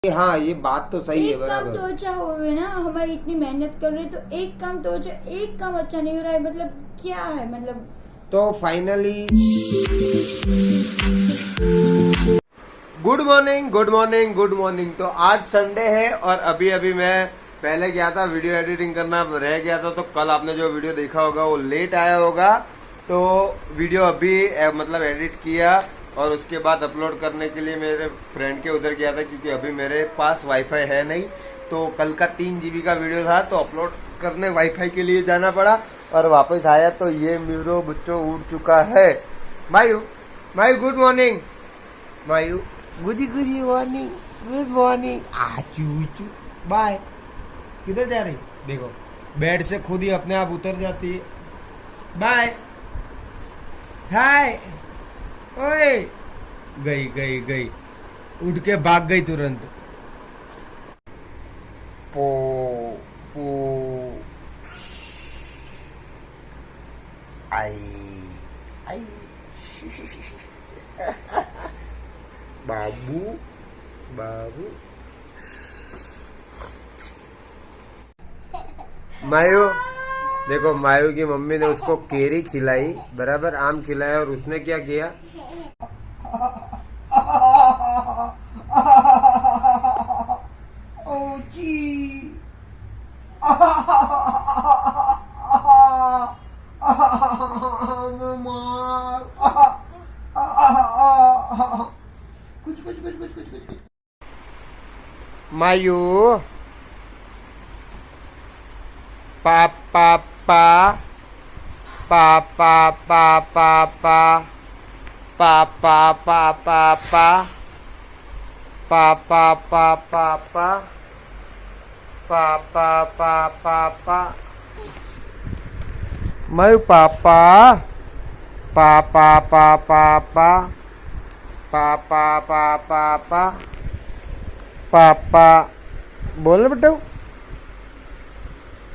हाँ ये बात तो सही है एक काम तो बराबर। अच्छा हुए ना, हमारी इतनी मेहनत कर रहे तो एक काम तो अच्छा, एक काम अच्छा नहीं हो रहा है, मतलब क्या है मतलब। तो finally good morning good morning good morning. तो आज संडे है और अभी अभी मैं पहले गया था वीडियो एडिटिंग करना रह गया था, तो कल आपने जो वीडियो देखा होगा वो लेट आया होगा। तो वीडियो अभी मतलब एडिट किया और उसके बाद अपलोड करने के लिए मेरे फ्रेंड के उधर गया था, क्योंकि अभी मेरे पास वाईफाई है नहीं। तो कल का 3 GB का वीडियो था, तो अपलोड करने वाईफाई के लिए जाना पड़ा। और वापस आया तो ये मेरो बच्चों उड़ चुका है। मायू मायू गुड मॉर्निंग। मायू गुड मॉर्निंग गुड मॉर्निंग। आचू बाय। किधर जा रही? देखो बेड से खुद ही अपने आप उतर जाती है। Bye hi. ओए गई गई गई, उठ के भाग गई तुरंत। पो पो आई आई बाबू बाबू। मायू देखो, मायू की मम्मी ने उसको केरी खिलाई, बराबर आम खिलाया, और उसने क्या किया? मायू पापा पा पापा पापा पा पापा पापा पा पापा पापा पा पापा पापा पा। मायू पापा पापा पापा पा पापा पापा पा पापा बोल बेटा।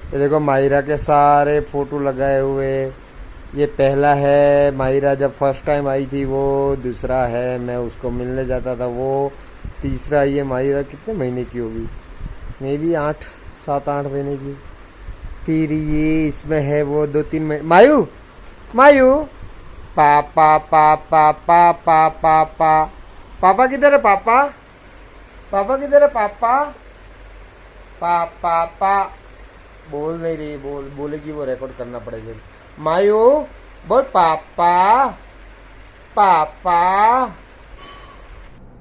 ये देखो मायरा के सारे फोटो लगाए हुए। ये पहला है मायरा जब फर्स्ट टाइम आई थी वो, दूसरा है मैं उसको मिलने जाता था वो, तीसरा ये मायरा कितने महीने की होगी, मे बी 7-8 महीने की। फिर ये इसमें है वो 2-3 महीने। मायू मायू पापा पापा पापा पापा पापा किधर है? पापा पापा किधर है? पापा पापा पा बोल नहीं रही, बोलेगी वो रिकॉर्ड करना पड़ेगा। मायू बोल पापा पापा।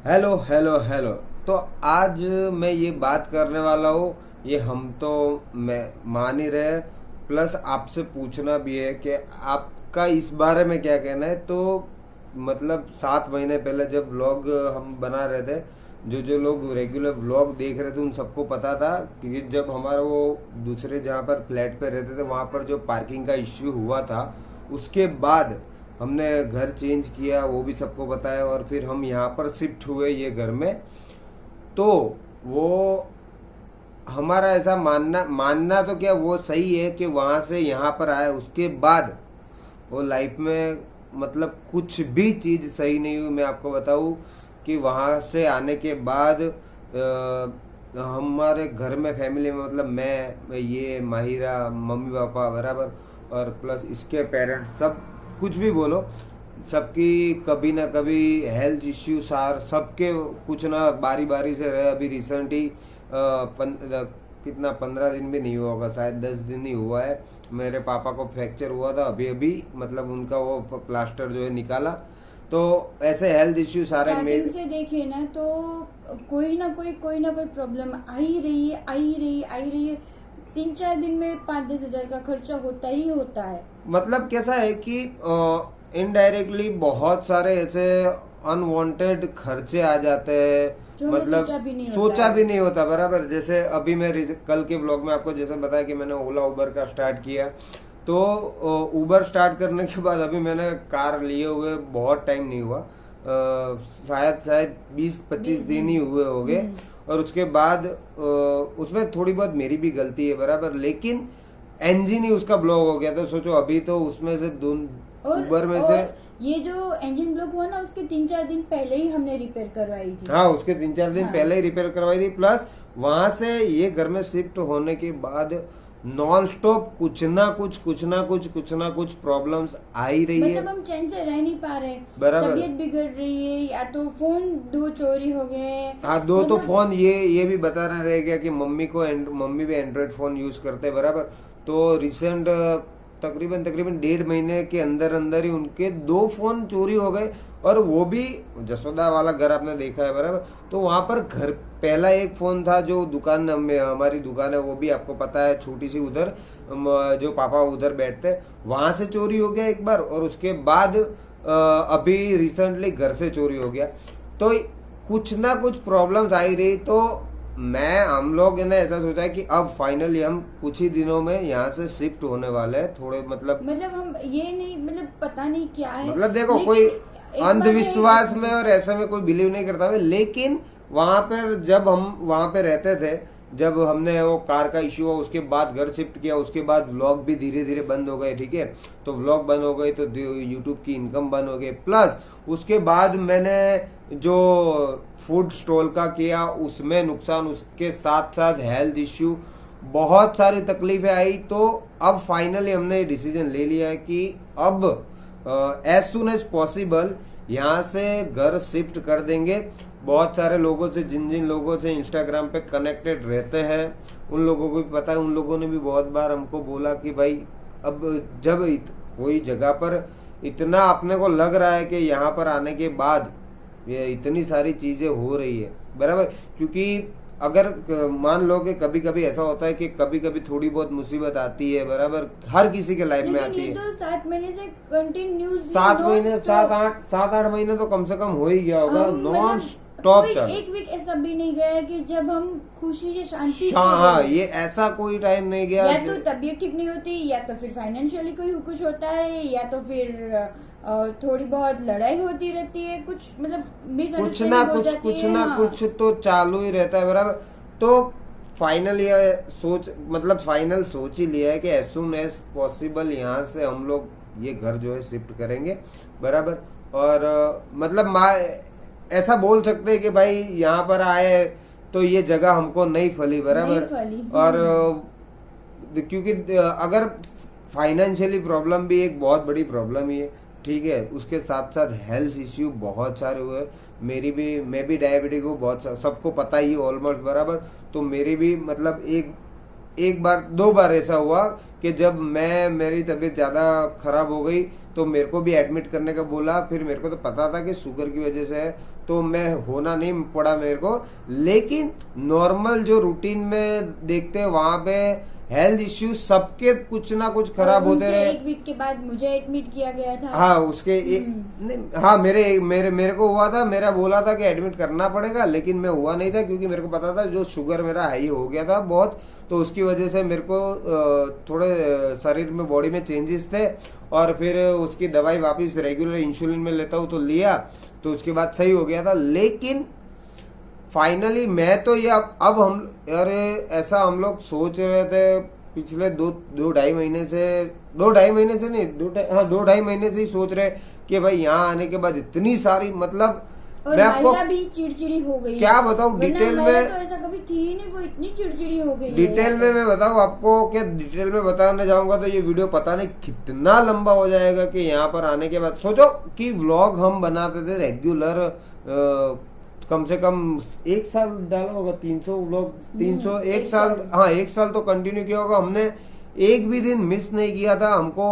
Hello hello hello. तो आज मैं ये बात करने वाला हूँ, ये हम तो मैं मान ही रहे, प्लस आपसे पूछना भी है कि आपका इस बारे में क्या कहना है। तो मतलब 7 महीने पहले जब व्लॉग हम बना रहे थे, जो लोग रेगुलर व्लॉग देख रहे थे उन सबको पता था कि जब हमारा वो दूसरे जहाँ पर फ्लैट पे रहते थे वहाँ पर जो पार्किंग का इश्यू हुआ था, उसके बाद हमने घर चेंज किया, वो भी सबको पता है। और फिर हम यहाँ पर शिफ्ट हुए ये घर में। तो वो हमारा ऐसा मानना तो क्या वो सही है कि वहाँ से यहाँ पर आए, उसके बाद वो लाइफ में मतलब कुछ भी चीज़ सही नहीं हुई। मैं आपको बताऊँ कि वहाँ से आने के बाद हमारे घर में फैमिली में मतलब मैं ये माहिरा मम्मी पापा बराबर, और प्लस इसके पेरेंट्स, सब कुछ भी बोलो, सबकी कभी ना कभी हेल्थ इश्यू सार सबके कुछ ना बारी बारी से रहे। अभी रिसेंट ही कितना 15 दिन भी नहीं हुआ होगा, शायद 10 दिन ही हुआ है, मेरे पापा को फ्रैक्चर हुआ था अभी अभी, मतलब उनका वो प्लास्टर जो है निकाला। तो ऐसे हेल्थ इश्यू सारे स्टार्टिंग से देखे ना तो कोई ना कोई प्रॉब्लम आ ही रही है, आ ही रही है। 3-4 दिन में 5-10 हजार का खर्चा होता ही होता है। मतलब कैसा है कि इनडायरेक्टली बहुत सारे ऐसे अनवांटेड खर्चे आ जाते हैं, जो मतलब सोचा भी नहीं होता बराबर। जैसे अभी मैं कल के व्लॉग में आपको जैसे बताया कि मैंने ओला उबर का स्टार्ट किया, तो उबर स्टार्ट करने के बाद अभी मैंने कार लिए हुए बहुत टाइम नहीं हुआ, शायद 20-25 दिन ही हुए होंगे। और उसके बाद उसमें थोड़ी बहुत मेरी भी गलती है बराबर, लेकिन इंजन ही उसका ब्लॉक हो गया। तो सोचो अभी तो उसमें से उबर में से ये जो इंजन ब्लॉक हुआ ना उसके 3-4 दिन पहले ही हमने रिपेयर करवाई थी। हाँ, उसके 3-4 दिन हाँ। पहले ही रिपेयर करवाई थी। प्लस वहां से ये घर में शिफ्ट होने के बाद नॉन स्टॉप कुछ ना कुछ प्रॉब्लम्स आ ही रही है। मतलब हम चैन से रह नहीं पा रहे, बराबर। तबीयत बिगड़ रही है, या तो फोन 2 चोरी हो गए। हाँ, 2 तो मतलब- फोन ये भी बताना रह गया कि मम्मी भी एंड्रॉइड फोन यूज करते हैं, बराबर। तो रिसेंट तकरीबन 1.5 महीने के अंदर ही उनके 2 फोन चोरी हो गए। और वो भी जसोदा वाला घर आपने देखा है, बराबर। तो वहां पर घर पहला एक फोन था जो दुकान में, हमारी दुकान है वो भी आपको पता है, छोटी सी उधर, जो पापा उधर बैठते हैं, वहां से चोरी हो गया एक बार। और उसके बाद अभी रिसेंटली घर से चोरी हो गया। तो कुछ ना कुछ प्रॉब्लम्स आ ही रही। तो हम लोग ने ऐसा सोचा है कि अब फाइनली हम कुछ ही दिनों में यहाँ से शिफ्ट होने वाले हैं। थोड़े मतलब हम ये नहीं, मतलब पता नहीं क्या है, मतलब देखो, लेकिन कोई एक बात अंधविश्वास है- में और ऐसे में कोई बिलीव नहीं करता है। लेकिन वहां पर जब हम वहां पे रहते थे, जब हमने वो कार का इश्यू हुआ, उसके बाद घर शिफ्ट किया, उसके बाद व्लॉग भी धीरे धीरे बंद हो गए, ठीक है। तो व्लॉग बंद हो गए तो यूट्यूब की इनकम बंद हो गई। प्लस उसके बाद मैंने जो फूड स्टॉल का किया उसमें नुकसान, उसके साथ साथ हेल्थ इश्यू, बहुत सारी तकलीफें आई। तो अब फाइनली हमने डिसीजन ले लिया है कि अब एज सुन एज पॉसिबल यहाँ से घर शिफ्ट कर देंगे। बहुत सारे लोगों से, जिन लोगों से इंस्टाग्राम पे कनेक्टेड रहते हैं, उन लोगों को भी पता है। उन लोगों ने भी बहुत बार हमको बोला कि भाई अब जब कोई जगह पर इतना अपने को लग रहा है कि यहाँ पर आने के बाद ये इतनी सारी चीजें हो रही है, बराबर। क्योंकि अगर मान लो कि कभी कभी ऐसा होता है कि कभी कभी थोड़ी बहुत मुसीबत आती है, बराबर, हर किसी के लाइफ में लेकिन आती ये है। तो 7 महीने से कंटिन्यूस 7 महीने, 7-8 महीने तो कम से कम हो ही गया होगा, नॉन स्टॉप चल। एक वीक ऐसा भी नहीं गया कि जब हम खुशी से शांति से हाँ, रहे। ये ऐसा कोई टाइम नहीं गया। या तो तबीयत ठीक नहीं होती, या तो फिर फाइनेंशियली कोई कुछ होता है, या तो फिर थोड़ी बहुत लड़ाई होती रहती है, कुछ मतलब कुछ मिसअंडरस्टैंडिंग हो जाती कुछ है। ना हाँ। कुछ तो चालू ही रहता है, बराबर। तो फाइनल ये फाइनल सोच ही लिया है कि एज सुन एज पॉसिबल यहाँ से हम लोग ये घर जो है शिफ्ट करेंगे, बराबर। और मतलब ऐसा बोल सकते हैं कि भाई यहाँ पर आए तो ये जगह हमको नहीं फली, बराबर। नहीं फली। और क्योंकि अगर फाइनेंशियली प्रॉब्लम भी एक बहुत बड़ी प्रॉब्लम ही है, ठीक है। उसके साथ साथ हेल्थ इश्यू बहुत सारे हुए। मैं भी डायबिटिक हूँ, बहुत सबको पता ही ऑलमोस्ट, बराबर। तो मेरी भी मतलब एक बार 2 बार ऐसा हुआ कि जब मेरी तबीयत ज्यादा खराब हो गई तो मेरे को भी एडमिट करने का बोला। फिर मेरे को तो पता था कि शुगर की वजह से है, तो मैं होना नहीं पड़ा मेरे को। लेकिन नॉर्मल जो रूटीन में देखते हैं वहां पे हेल्थ इश्यू सबके कुछ ना कुछ खराब होते रहे। 1 वीक के बाद मुझे एडमिट किया गया था। हाँ, उसके नहीं, हाँ, मेरे को हुआ था। मेरा बोला था कि एडमिट करना पड़ेगा, लेकिन मैं हुआ नहीं था क्योंकि मेरे को पता था जो शुगर मेरा हाई हो गया था बहुत। तो उसकी वजह से मेरे को थोड़े शरीर में, बॉडी में चेंजेस थे। और फिर उसकी दवाई वापस रेगुलर इंसुलिन में लेता हूँ तो लिया, तो उसके बाद सही हो गया था। लेकिन फाइनली मैं तो ये अब हम, अरे ऐसा हम लोग सोच रहे थे पिछले 2-2.5 महीने से, 2-2.5 महीने से नहीं, 2-2.5 महीने से ही सोच रहे कि भाई यहाँ आने के बाद इतनी सारी, मतलब और मैं आपको महिला भी चिड़चिड़ी हो गई। क्या बताऊं डिटेल में, तो ऐसा कभी थी ही नहीं, वो इतनी चिड़चिड़ी हो गई है। डिटेल में मैं बताऊं आपको, क्या डिटेल में बताने जाऊंगा तो ये वीडियो पता नहीं कितना लंबा हो जाएगा। कि यहाँ पर आने के बाद सोचो कि व्लॉग हम बनाते थे रेगुलर, कम से कम 1 साल डाला होगा, 300 व्लॉग, 300 1 साल, हाँ 1 साल तो कंटिन्यू किया होगा हमने। एक भी दिन मिस नहीं किया था। हमको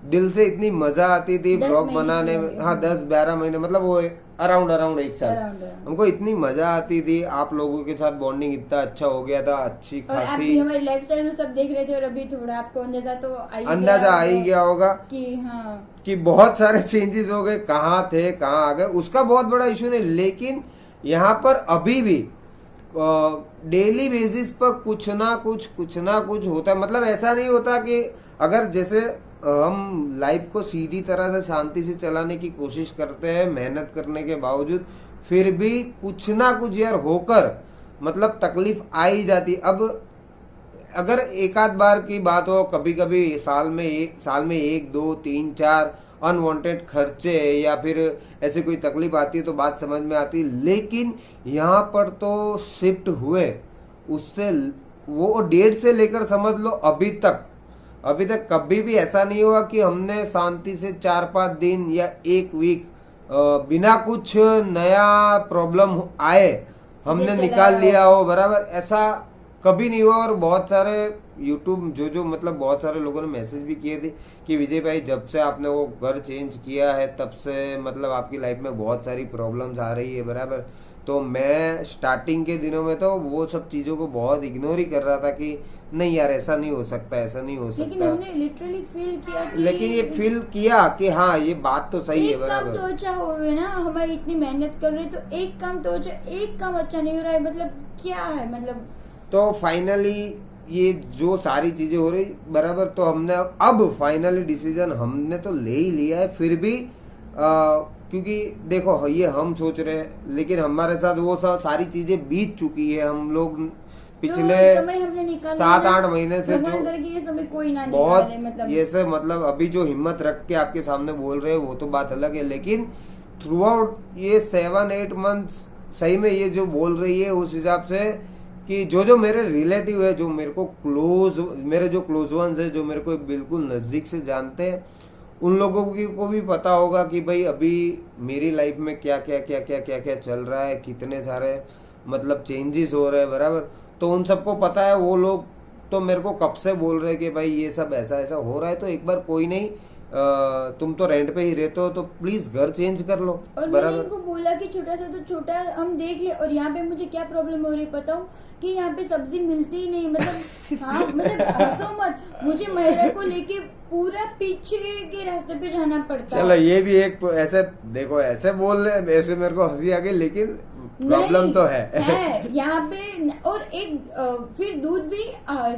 दिल से इतनी मजा आती थी व्लॉग बनाने में। हाँ, 10-12 महीने, मतलब वो अराउंड 1 साल हमको इतनी मजा आती थी। आप लोगों के साथ बॉन्डिंग इतना अच्छा हो गया था, अच्छी और आप खासी। भी हमारी लाइफस्टाइल में सब देख रहे थे, और अभी थोड़ा आपको अंदाजा आ ही गया होगा कि हाँ, कि बहुत सारे चेंजेस हो गए। कहाँ थे कहाँ आ गए, उसका बहुत बड़ा इशू नहीं। लेकिन यहाँ पर अभी भी डेली बेसिस पर कुछ ना कुछ होता है। मतलब ऐसा नहीं होता कि अगर जैसे हम लाइफ को सीधी तरह से शांति से चलाने की कोशिश करते हैं मेहनत करने के बावजूद, फिर भी कुछ ना कुछ यार होकर मतलब तकलीफ आ ही जाती। अब अगर एक आध बार की बात हो, कभी कभी साल में 1, 2, 3, 4 अनवांटेड खर्चे या फिर ऐसे कोई तकलीफ आती है तो बात समझ में आती है। लेकिन यहाँ पर तो शिफ्ट हुए उससे वो 1.5 से लेकर समझ लो अभी तक कभी भी ऐसा नहीं हुआ कि हमने शांति से 4-5 दिन या 1 वीक बिना कुछ नया प्रॉब्लम आए हमने निकाल लिया हो, बराबर, ऐसा कभी नहीं हुआ। और बहुत सारे यूट्यूब जो मतलब बहुत सारे लोगों ने मैसेज भी किए थे कि विजय भाई जब से आपने वो घर चेंज किया है तब से मतलब आपकी लाइफ में बहुत सारी प्रॉब्लम्स आ रही है, बराबर। तो मैं स्टार्टिंग के दिनों में तो वो सब चीजों को बहुत इग्नोर ही कर रहा था कि नहीं यार ऐसा नहीं हो सकता, ऐसा नहीं हो सकता। लेकिन हमने लिटरली फील किया कि लेकिन ये फील किया कि हाँ ये बात तो सही है, एक काम तो अच्छा हो गया ना, हमारी इतनी मेहनत कर रहे तो एक काम तो अच्छा, एक काम अच्छा नहीं हो रहा है, मतलब क्या है, मतलब तो फाइनली ये जो सारी चीजें हो रही, बराबर, तो हमने अब फाइनली डिसीजन हमने तो ले ही लिया है। फिर भी क्योंकि देखो ये हम सोच रहे हैं लेकिन हमारे साथ वो सारी चीजें बीत चुकी है। हम लोग पिछले 7-8 महीने से ये समय कोई ना बहुत निकाले, मतलब ये से मतलब अभी जो हिम्मत रख के आपके सामने बोल रहे हैं वो तो बात अलग है, लेकिन थ्रू आउट ये 7-8 मंथ सही में ये जो बोल रही है उस हिसाब से कि जो मेरे रिलेटिव है, जो मेरे को मेरे जो क्लोज वंस है, जो मेरे को बिल्कुल नजदीक से जानते हैं, उन लोगों को भी पता होगा कि भाई अभी मेरी लाइफ में क्या क्या चल रहा है, कितने सारे मतलब चेंजेस हो रहे हैं, बराबर। तो उन सबको पता है। वो लोग तो मेरे को कब से बोल रहे हैं कि भाई ये सब ऐसा ऐसा हो रहा है तो एक बार कोई नहीं, तुम तो रेंट पे ही रहते हो तो प्लीज घर चेंज कर लो, और मैंने इनको बोला कि छोटा सा तो छोटा हम देख ले। और यहाँ पे मुझे क्या प्रॉब्लम हो रही पता हूँ कि यहाँ पे सब्जी मिलती ही नहीं, मतलब हाँ, मतलब हंसो मत, मुझे महिला को लेके पूरा पीछे के रास्ते पे जाना पड़ता है। चलो ये भी एक ऐसे देखो, ऐसे बोल रहे, ऐसे मेरे को हंसी आ गई, लेकिन प्रॉब्लम तो है यहाँ पे। और एक फिर दूध भी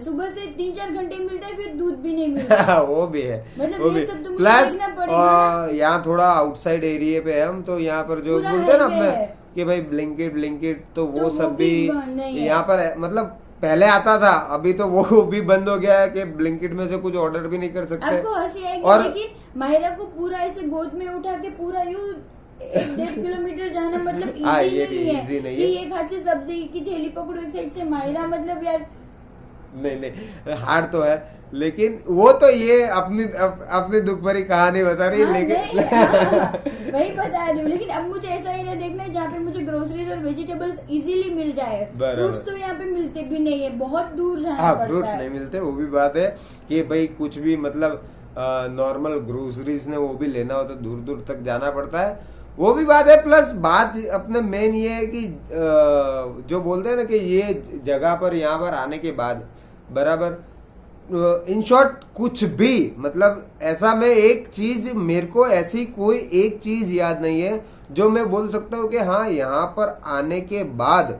सुबह से 3-4 घंटे मिलता है, फिर दूध भी नहीं मिलता वो भी है, मतलब ये सब तो मुझे प्लस देखना पड़ेगा। यहाँ थोड़ा आउटसाइड एरिया पे है हम, तो यहाँ पर जो बोलते हैं ना अपने कि भाई ब्लिंकिट तो वो सब भी यहाँ पर है। मतलब पहले आता था, अभी तो वो भी बंद हो गया है कि ब्लिंकिट में से कुछ ऑर्डर भी नहीं कर सकते। आपको हंसी आएगी, लेकिन माहिरा को पूरा ऐसे गोद में उठा के पूरा यूं 1-1.5 किलोमीटर जाना मतलब इजी नहीं है कि एक हाथ से सब्जी की थैली पकड़ो, एक साइड से माहिरा, मतलब यार नहीं हार्ड तो है। लेकिन वो तो ये अपनी दुख भरी कहानी बता रही है, लेकिन वही बता रही हूँ। लेकिन अब मुझे ऐसा एरिया देखना है जहाँ पे मुझे ग्रोसरीज और वेजिटेबल्स इजीली मिल जाए। फ्रूट्स तो यहाँ पे मिलते भी नहीं है, बहुत दूर जाना पड़ता है। फ्रूट्स नहीं मिलते, वो भी बात है कि भाई कुछ भी मतलब नॉर्मल ग्रोसरीज ने वो भी लेना हो तो दूर दूर तक जाना पड़ता है, वो भी बात है। प्लस बात अपने मेन ये है कि जो बोलते हैं ना कि ये जगह पर यहाँ पर आने के बाद, बराबर, इन शॉर्ट कुछ भी मतलब ऐसा, मैं एक चीज, मेरे को ऐसी कोई एक चीज याद नहीं है जो मैं बोल सकता हूँ कि हाँ यहाँ पर आने के बाद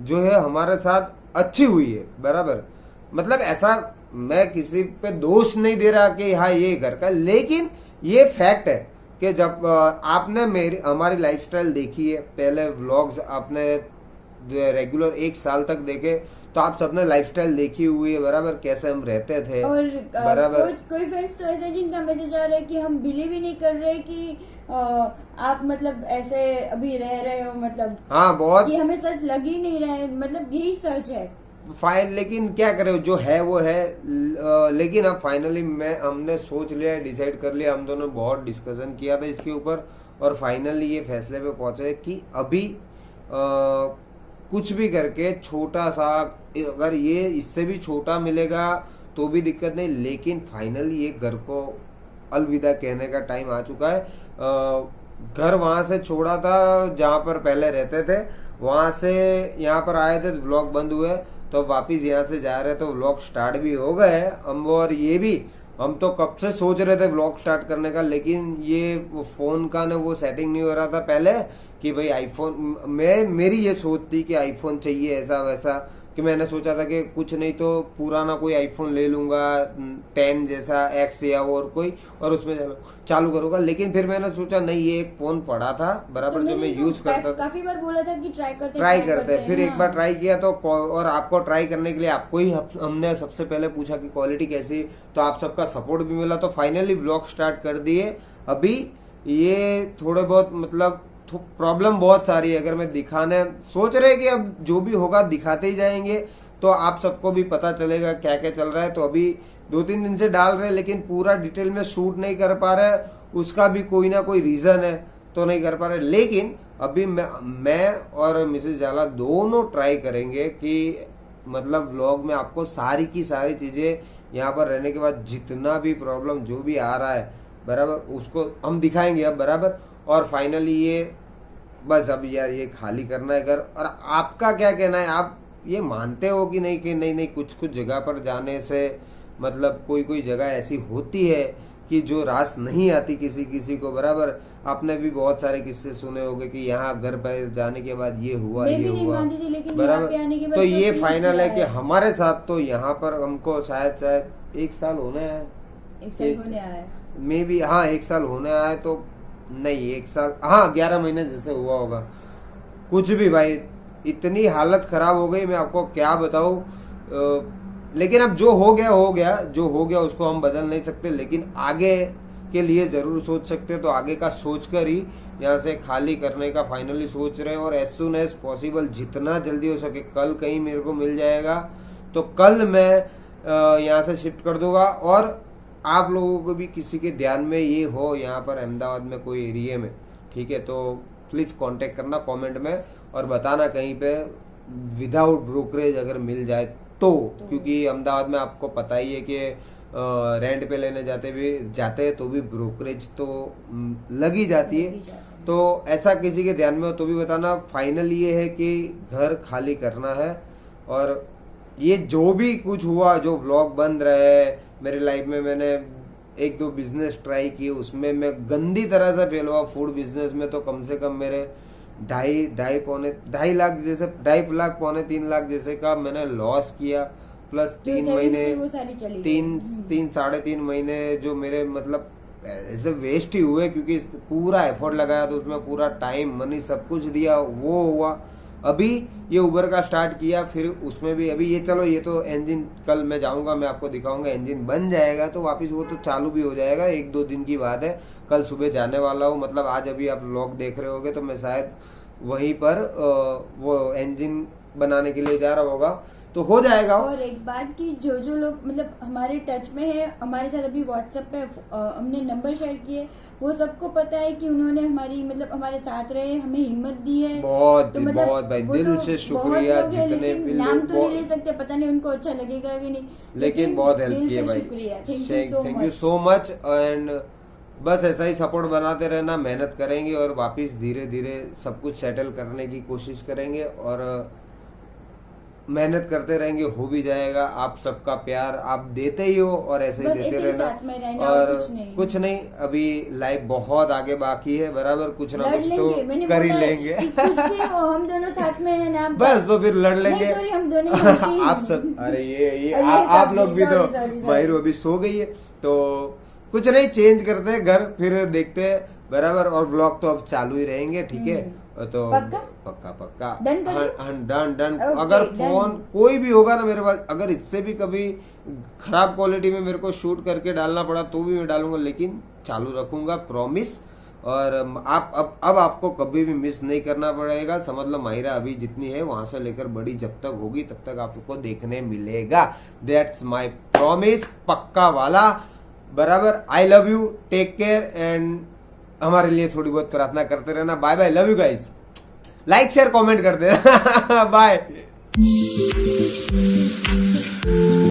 जो है हमारे साथ अच्छी हुई है, बराबर। मतलब ऐसा मैं किसी पे दोष नहीं दे रहा कि हाँ ये घर का, लेकिन ये फैक्ट है कि जब आपने हमारी लाइफस्टाइल देखी है, पहले व्लॉग्स आपने रेगुलर 1 साल तक देखे तो आप सबने लाइफस्टाइल देखी हुई है, बराबर, कैसे हम रहते थे। और बराबर कोई फ्रेंड्स तो ऐसे जिनका मैसेज आ रहा है कि हम बिलीव ही नहीं कर रहे कि आप मतलब ऐसे अभी रह रहे हो, मतलब हाँ बहुत, कि हमें सच लग ही नहीं रहा है, मतलब यही सच है। फाइन, लेकिन क्या करे, जो है वो है। लेकिन अब फाइनली हमने सोच लिया, डिसाइड कर लिया, हम दोनों बहुत डिस्कशन किया था इसके ऊपर और फाइनली ये फैसले पे पहुंचे कि अभी कुछ भी करके छोटा सा, अगर ये इससे भी छोटा मिलेगा तो भी दिक्कत नहीं, लेकिन फाइनली ये घर को अलविदा कहने का टाइम आ चुका है। घर वहां से छोड़ा था जहां पर पहले रहते थे, वहां से यहाँ पर आए थे, व्लॉग बंद हुए तो वापिस यहाँ से जा रहे, तो व्लॉग स्टार्ट भी हो गए हम। और ये भी हम तो कब से सोच रहे थे व्लॉग स्टार्ट करने का, लेकिन ये फोन का ना वो सेटिंग नहीं हो रहा था पहले कि भाई आईफोन, मेरी ये सोच थी कि आईफोन चाहिए ऐसा वैसा, कि मैंने सोचा था कि कुछ नहीं तो पुराना कोई आईफोन ले लूंगा 10 जैसा एक्स या और कोई, और उसमें चालू करूंगा। लेकिन फिर मैंने सोचा नहीं, ये एक फोन पड़ा था बराबर तो जो मैं यूज करता था, काफी बार बोला था कि ट्राई करते फिर एक बार ट्राई किया तो और आपको ट्राई करने के लिए आपको ही हमने सबसे पहले पूछा कि क्वालिटी कैसी, तो आप सबका सपोर्ट भी मिला, तो फाइनली व्लॉग स्टार्ट कर दिए। अभी ये थोड़े बहुत मतलब प्रॉब्लम बहुत सारी है, अगर मैं दिखाने सोच रहे कि अब जो भी होगा दिखाते ही जाएंगे, तो आप सबको भी पता चलेगा क्या क्या चल रहा है। तो अभी 2-3 दिन से डाल रहे हैं, लेकिन पूरा डिटेल में शूट नहीं कर पा रहे, उसका भी कोई ना कोई रीजन है तो नहीं कर पा रहे। लेकिन अभी मैं और मिसेस जाला दोनों ट्राई करेंगे कि मतलब व्लॉग में आपको सारी की सारी चीजें यहाँ पर रहने के बाद जितना भी प्रॉब्लम जो भी आ रहा है बराबर उसको हम दिखाएंगे अब बराबर। और फाइनली ये बस अब यार ये खाली करना है घर। और आपका क्या कहना है, आप ये मानते हो कि नहीं कुछ कुछ जगह पर जाने से मतलब कोई जगह ऐसी होती है कि जो रास नहीं आती किसी किसी को बराबर। आपने भी बहुत सारे किस्से सुने होंगे कि यहाँ घर पर जाने के बाद ये हुआ ये हुआ बराबर। तो ये फाइनल है कि हमारे साथ तो यहाँ पर हमको शायद 1 साल होने हैं, 1 साल होने आया है मे बी, हाँ 1 साल होने आया है, तो नहीं 1 साल हाँ 11 महीने जैसे हुआ होगा कुछ भी। भाई इतनी हालत खराब हो गई, मैं आपको क्या बताऊं। लेकिन अब जो हो गया उसको हम बदल नहीं सकते, लेकिन आगे के लिए जरूर सोच सकते। तो आगे का सोच कर ही यहाँ से खाली करने का फाइनली सोच रहे हैं। और एज सुन एज पॉसिबल जितना जल्दी हो सके, कल कहीं मेरे को मिल जाएगा तो कल मैं यहाँ से शिफ्ट कर दूंगा। और आप लोगों को भी किसी के ध्यान में ये हो यहाँ पर अहमदाबाद में कोई एरिया में, ठीक है, तो प्लीज कांटेक्ट करना कमेंट में और बताना कहीं पे विदाउट ब्रोकरेज अगर मिल जाए तो क्योंकि अहमदाबाद में आपको पता ही है कि रेंट पे लेने जाते हैं तो भी ब्रोकरेज तो लग ही जाती है। तो ऐसा किसी के ध्यान में हो तो भी बताना। फाइनल ये है कि घर खाली करना है। और ये जो भी कुछ हुआ, जो व्लॉग बंद रहे मेरी लाइफ में, मैंने 1-2 बिजनेस ट्राई किए, उसमें मैं गंदी तरह से फेल हुआ। फूड बिजनेस में तो कम से कम मेरे 2.5 लाख जैसे 2.5 लाख पौने 3 लाख जैसे का मैंने लॉस किया। प्लस 3 महीने 3-3.5 महीने जो मेरे मतलब एज ए वेस्ट ही हुए, क्योंकि पूरा एफर्ट लगाया तो उसमें पूरा टाइम मनी सब कुछ दिया, वो हुआ। अभी ये उबर का स्टार्ट किया, फिर उसमें भी अभी ये चलो ये तो इंजन कल मैं जाऊंगा, मैं आपको दिखाऊंगा, इंजन बन जाएगा तो वापस वो तो चालू भी हो जाएगा, 1-2 दिन की बात है। कल सुबह जाने वाला हूँ, मतलब आज अभी आप व्लॉग देख रहे होगे तो मैं शायद वहीं पर वो इंजन बनाने के लिए जा रहा होगा, तो हो जाएगा। और एक बात की जो लोग मतलब हमारे टच में है, हमारे साथ अभी व्हाट्सएप पे हमने नंबर शेयर किए, वो सबको पता है कि उन्होंने हमारे साथ रहे, हमें हिम्मत दी है। बहुत तो मतलब बहुत भाई दिल से शुक्रिया। जितने नाम तो नहीं ले सकते, पता नहीं उनको अच्छा लगेगा कि नहीं, लेकिन बहुत हेल्प की है भाई, शुक्रिया, thank you so much. And बस ऐसा ही सपोर्ट बनाते रहना, मेहनत करेंगे और वापिस धीरे धीरे सब कुछ सेटल करने की कोशिश करेंगे और मेहनत करते रहेंगे, हो भी जाएगा। आप सबका प्यार आप देते ही हो और ऐसे ही देते रहना। और कुछ नहीं, अभी लाइफ बहुत आगे बाकी है बराबर, कुछ ना कुछ तो कर ही लेंगे। कुछ भी हो, हम दोनों साथ में है ना, बस तो फिर लड़ लेंगे। सॉरी, हम दोनों आप सब, अरे ये आप लोग भी तो, माहिर अभी सो गई है तो कुछ नहीं, चेंज करते हैं घर, फिर देखते हैं बराबर। और व्लॉग तो अब चालू ही रहेंगे, ठीक है, तो पक्का डन। अगर फोन कोई भी होगा ना मेरे पास, अगर इससे भी कभी खराब क्वालिटी में मेरे को शूट करके डालना पड़ा तो भी मैं डालूंगा, लेकिन चालू रखूंगा, प्रॉमिस। और आप अब आपको कभी भी मिस नहीं करना पड़ेगा। समझ लो माहिरा अभी जितनी है वहां से लेकर बड़ी जब तक होगी तब तक आपको देखने मिलेगा। दैट्स माई प्रॉमिस, पक्का वाला बराबर। I love you, take care and हमारे लिए थोड़ी बहुत प्रार्थना करते रहना। Bye bye, love you guys, like share comment कर देना। बाय।